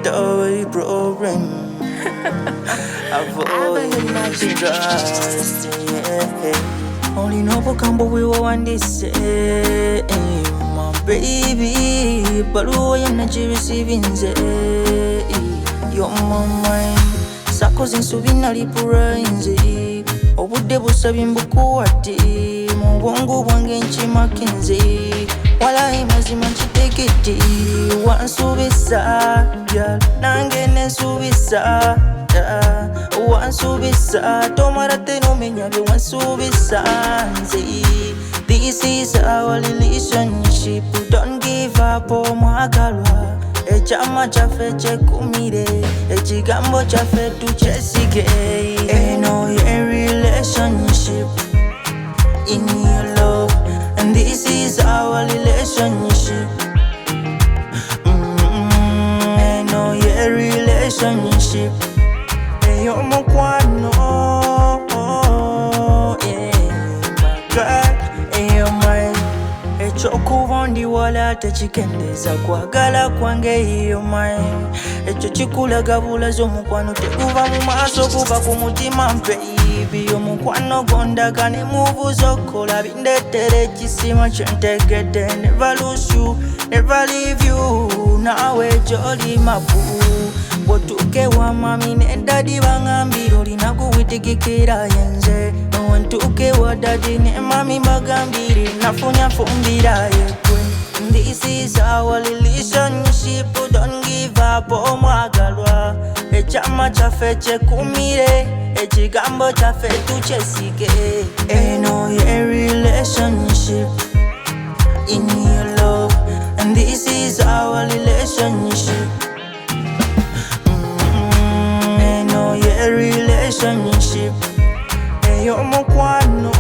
the problem. Avoid stress, yeah. Only know Bokambo we were one day say, my baby, but who are you receiving? You're my mind. Sakoze nsubina lipura inze obudde busabye mbukuwadde mu bwongo bwange nkimakinze walayi mazima nkitegedde wansubisa nange nensubisa wansubisa tomala tenomenya bye wansubisa nze. This is our relationship, don't give up omwagalwa. Echama chaffe chekumire, echigambo chaffe tuchesige. Eno ye relationship, in your love, and this is our relationship. Eno ye relationship, eyo mukwano, my God, eyo my. Echokuba ndi wala tekikendeza kwagala kwange iyo mai. Echo kikulaga bulazo mukwano teguva mu maaso kuva ku mutima baby. Omukwano gondaga ne muvuzo okola bindeetere ekisima kyentegedde. Never lose you, never leave you, nawe gy'oli mabu. Bw'otuuke wa mami ne dadi bangambira olina kuwitigikira yenze. Ntuuke wa dadi ne mami bagambire nafunya fumbira yekwe. This is our relationship, don't give up omwagalwa. Echama chaffe chekumire, echigambo chaffe tuchesige. Eno ye relationship, in your love, and this is our relationship. Eno ye relationship, eyo mukwano.